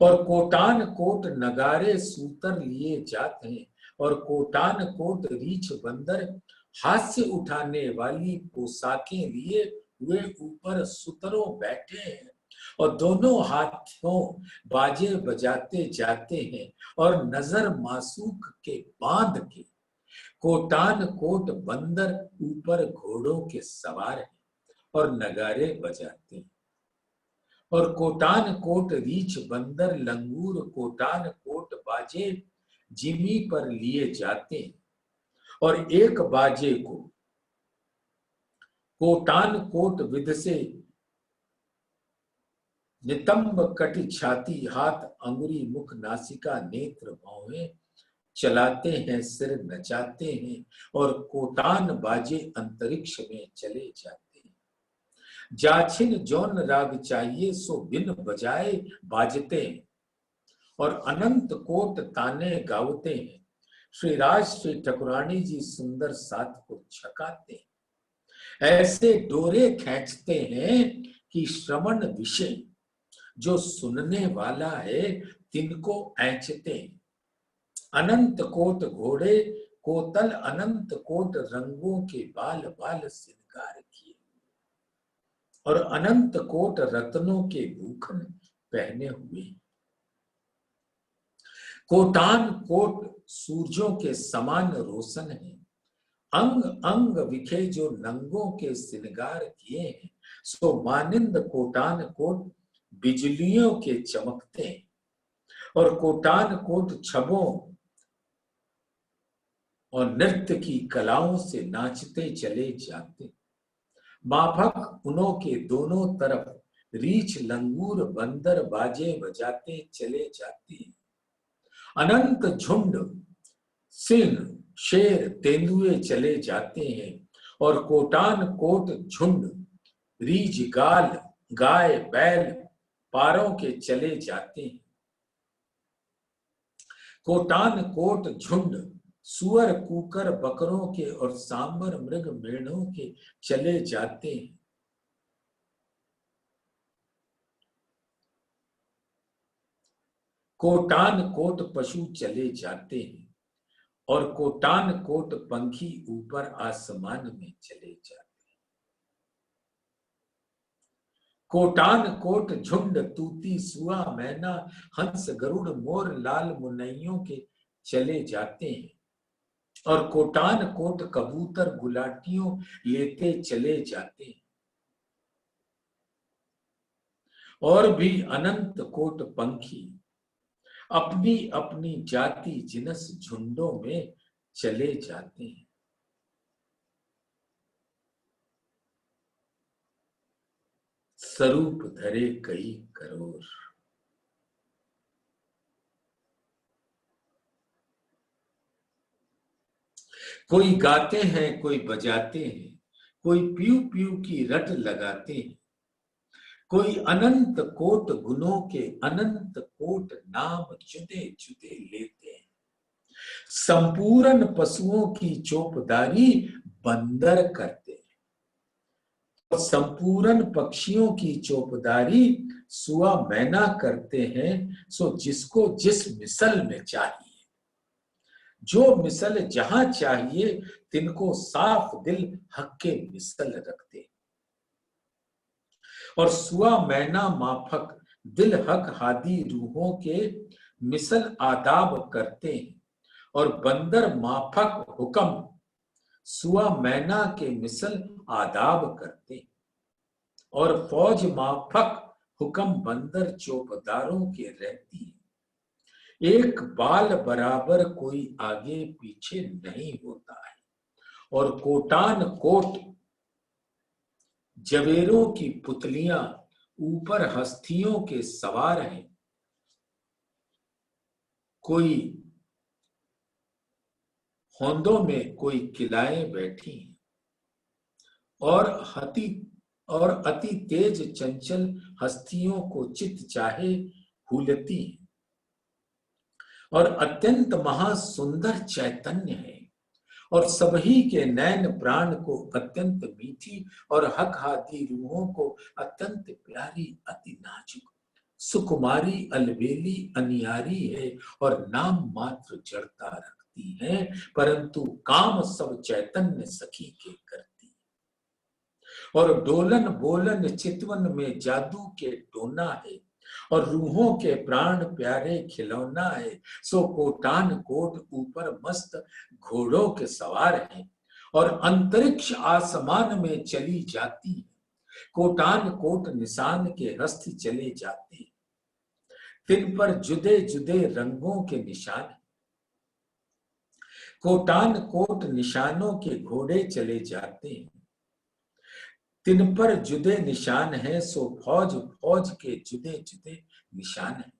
और कोटान कोट नगारे सूतर लिए जाते हैं, और कोटान कोट रीछ बंदर हास्य उठाने वाली पोशाकें लिए हुए ऊपर सुतरों बैठे हैं, और दोनों हाथों बाजे बजाते जाते हैं, और नजर मासूक के बांध के कोटान कोट बंदर ऊपर घोड़ों के सवार हैं, और नगारे बजाते हैं। और कोटान कोट रीछ बंदर लंगूर कोटान कोट बाजे जिमी पर लिए जाते हैं, और एक बाजे को कोटान कोट विध से नितंब कटि छाती हाथ अंगुरी मुख नासिका नेत्र भौहें चलाते हैं, सिर नचाते हैं, और कोटान बाजे अंतरिक्ष में चले जाते हैं। जाछिन जौन राग चाहिए सो बिन बजाए बाजते हैं, और अनंत कोट ताने गावते हैं। श्री राज श्री ठाकुरानी जी सुंदर साथ को छकाते हैं। ऐसे डोरे खींचते हैं कि श्रवण विषय जो सुनने वाला है तिनको ऐंचते हैं। अनंत कोट घोड़े कोतल अनंत कोट रंगों के बाल बाल श्रृंगार किए, और अनंत कोट रत्नों के भूखन पहने हुए। कोटान कोट सूरजों के समान रोशन है, अंग अंग विखे जो नंगों के श्रृंगार किए हैं। सो मानिंद कोटान कोट बिजलियों के चमकते हैं, और कोटान कोट छबों और नृत्य की कलाओं से नाचते चले जाते। माफक उनों के दोनों तरफ रीछ लंगूर बंदर बाजे बजाते चले जाते हैं। अनंत झुंड सिंह शेर तेंदुए चले जाते हैं, और कोटान कोट झुंड रीछ गाल गाय बैल पारों के चले जाते हैं। कोटान कोट झुंड सुअर कुकर बकरों के और सांबर मृग मेढ़ों के चले जाते हैं। कोटान कोट पशु चले जाते हैं, और कोटान कोट पंखी ऊपर आसमान में चले जाते हैं। कोटान कोट झुंड तूती सुआ मैना हंस गरुड़ मोर लाल मुनैयों के चले जाते हैं, और कोटान कोट कबूतर गुलाटियों लेते चले जाते हैं। और भी अनंत कोट पंखी अपनी अपनी जाति जिनस झुंडों में चले जाते हैं। स्वरूप धरे कई करोड़। कोई गाते हैं, कोई बजाते हैं, कोई पीऊ पीऊ की रट लगाते हैं, कोई अनंत कोट गुणों के अनंत कोट नाम जुदे जुदे लेते हैं। संपूर्ण पशुओं की चौपदारी बंदर करते हैं और संपूर्ण पक्षियों की चौपदारी सुआ मैना करते हैं। सो जिसको जिस मिसल में चाहिए, जो मिसल जहां चाहिए, तिनको साफ दिल हक के मिसल रखते। और सुआ मैना माफक दिल हक हादी रूहों के मिसल आदाब करते हैं। और बंदर माफक हुक्म सुआ मैना के मिसल आदाब करते। और फौज माफक हुक्म बंदर चौपदारों के रहती है। एक बाल बराबर कोई आगे पीछे नहीं होता है। और कोटान कोट जवेरों की पुतलियां ऊपर हस्तियों के सवार हैं। कोई होंदों में, कोई किलाए बैठी हैं। और अति तेज चंचल हस्तियों को चित चाहे हुलती हैं। और अत्यंत महासुंदर चैतन्य है। और सभी के नैन प्राण को अत्यंत मीठी और हक हादी रूहों को अत्यंत प्यारी, अति नाजुक सुकुमारी अलबेली अनियारी है। और नाम मात्र जड़ता रखती है, परंतु काम सब चैतन्य सखी के करती। और डोलन बोलन चितवन में जादू के टोना है। और रूहों के प्राण प्यारे खिलौना है। सो कोटान कोट ऊपर मस्त घोड़ों के सवार हैं। और अंतरिक्ष आसमान में चली जाती है। कोटान कोट निशान के हस्ती चले जाते हैं। तिन पर जुदे जुदे रंगों के निशान। कोटान कोट निशानों के घोड़े चले जाते हैं। तिन पर जुदे निशान है, सो फौज फौज के जुदे जुदे निशान है।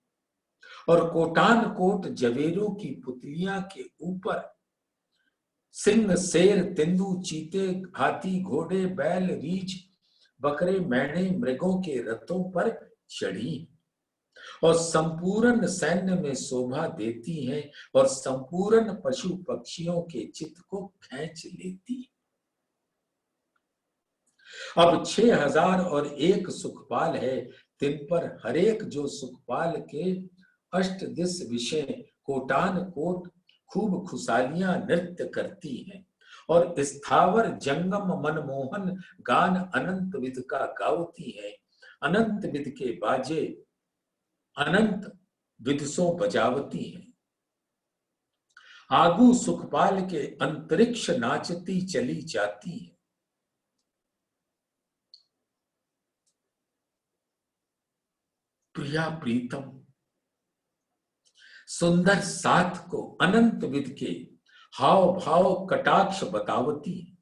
और कोटान कोट जवेरों की पुतलियां के ऊपर सिंह शेर तेंदु चीते हाथी घोड़े बैल रीछ बकरे मैणे मृगों के रथों पर चढ़ी और संपूर्ण सैन्य में शोभा देती हैं। और संपूर्ण पशु पक्षियों के चित्त को खींच लेती। अब 6001 सुखपाल है, तिन पर हरेक जो सुखपाल के अष्ट दिश विषय कोटान कोट खूब खुशालियां नृत्य करती हैं। और स्थावर जंगम मनमोहन गान अनंत विध का गावती है। अनंत विध के बाजे अनंत विधसों बजावती है। आगू सुखपाल के अंतरिक्ष नाचती चली जाती है। प्रिया प्रीतम सुंदर साथ को अनंत विध के हाव भाव कटाक्ष बतावती।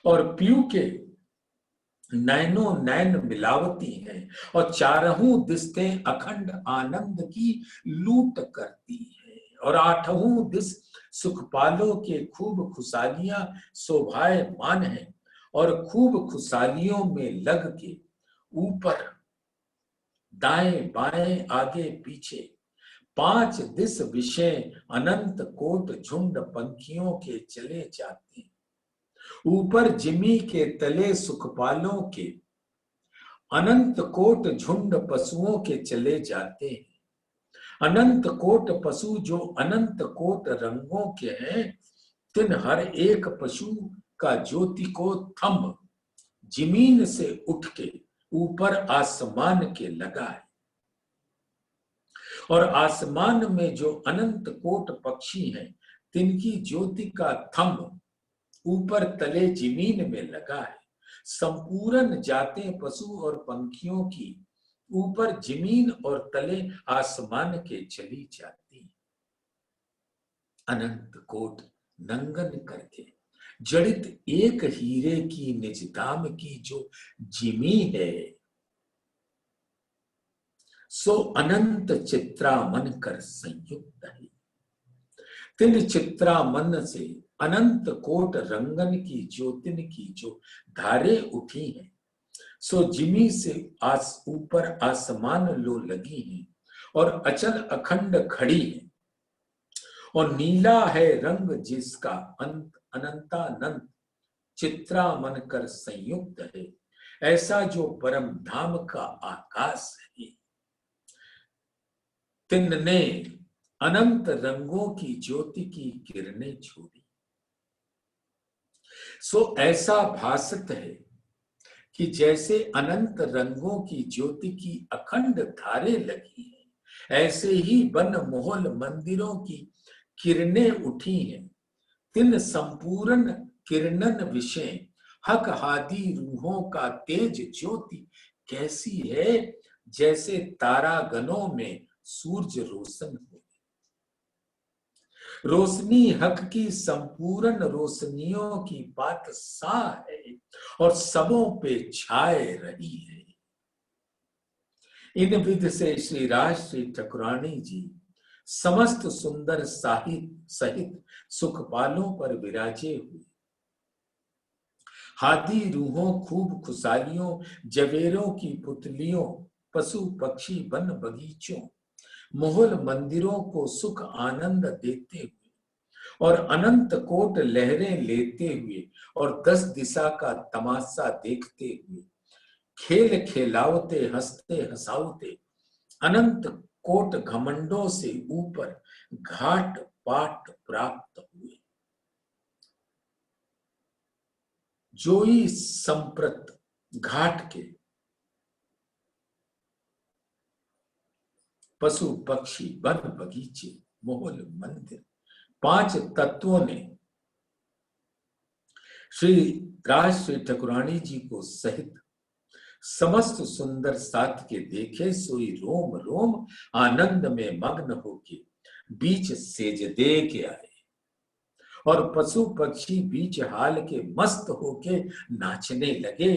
और पीयू के नैनो नैन मिलावती है। और चारहों दिशें अखंड आनंद की लूट करती है। और आठों दिश सुखपालों के खूब खुशालियां शोभायमान है। और खूब खुशालियों में लग के ऊपर दाएं बाएं आगे पीछे 5 दिश विषय अनंत कोट झुंड पंखियों के चले जाते हैं। ऊपर जिमी के तले सुखपालों के अनंत कोट झुंड पशुओं के चले जाते हैं। अनंत कोट पशु जो अनंत कोट रंगों के हैं, तिन हर एक पशु का ज्योति को थंब जमीन से उठ के ऊपर आसमान के लगा है। और आसमान में जो अनंत कोट पक्षी हैं, तिनकी ज्योति का थंब ऊपर तले जमीन में लगा है। संपूर्ण जातें पशु और पंखियों की ऊपर जमीन और तले आसमान के चली जाती। अनंत कोट नंगन करके जड़ित एक हीरे की निज दाम की जो जिमी है, सो अनंत चित्रा मन कर संयुक्त है। तिन चित्रा मन से अनंत कोट रंगन की ज्योतिन की जो धारे उठी हैं, सो जिमी से ऊपर आसमान लो लगी हैं और अचल अखंड खड़ी है। और नीला है रंग जिसका अंत अनंतानंत चित्रा मन कर संयुक्त है, ऐसा जो परम धाम का आकाश है। तिनने अनंत रंगों की ज्योति की किरणें छोड़ी, सो ऐसा भासत है कि जैसे अनंत रंगों की ज्योति की अखंड धारे लगी है, ऐसे ही वन मोहल मंदिरों की किरणें उठी हैं। तिन संपूर्ण किरणन विषय हक हादी रूहों का तेज ज्योति कैसी है, जैसे तारागणों में सूरज रोशन हो। रोशनी हक की संपूर्ण रोशनियों की बात सा है और सबों पे छाए रही है। इन विध से श्री राजश्री ठाकुरानी जी समस्त सुंदर साहित्य सहित सुखपालों पर विराजे हुए। हाथी रूहों खूब खुशहालियों जवेरों की पुतलियों पशु पक्षी वन बगीचों मोहल मंदिरों को सुख आनंद देते हुए और अनंत कोट लहरें लेते हुए और 10 दिशा का तमाशा देखते हुए खेल खेलावते हंसते हंसावते अनंत कोट घमंडों से ऊपर घाट पाट प्राप्त हुए। जोई संप्रत घाट के पशु पक्षी वन बगीचे मोहल मंदिर 5 तत्वों ने श्री राजश्री ठाकुरानी जी को सहित समस्त सुंदर साथ के देखे, सोई रोम रोम आनंद में मग्न होके बीच सेजदे के आए और पशु पक्षी बीच हाल के मस्त होके नाचने लगे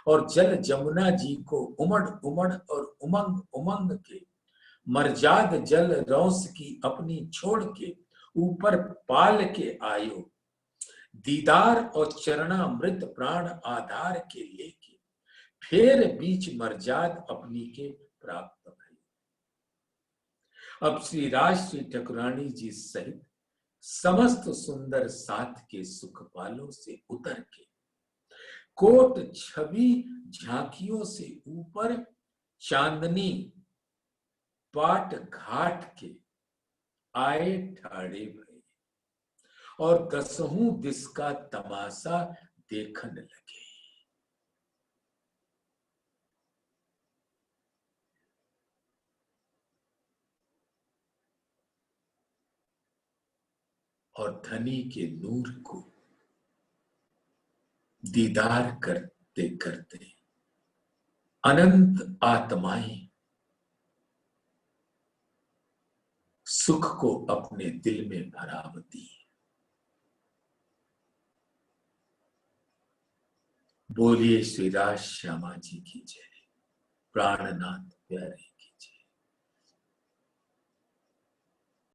और जल जमुना जी को उमड़ उमड़ और उमंग उमंग के मरजाद जल रौस की अपनी छोड़ के ऊपर पाल के आयो। दीदार और चरणामृत प्राण आधार के लेके फिर बीच मरजाद अपनी के प्राप्त भई। अब श्री राजश्री ठाकुरानी जी सहित समस्त सुंदर साथ के सुखपालों से उतर के कोट छवि झांकियों से ऊपर चांदनी पाट घाट के आए ठाड़े भये और 10 दिस का तमाशा देखने लगे। और धनी के नूर को दीदार करते करते अनंत आत्माएं सुख को अपने दिल में भरावती। बोलिए श्री राज श्यामा जी की जय। प्राणनाथ प्यारे।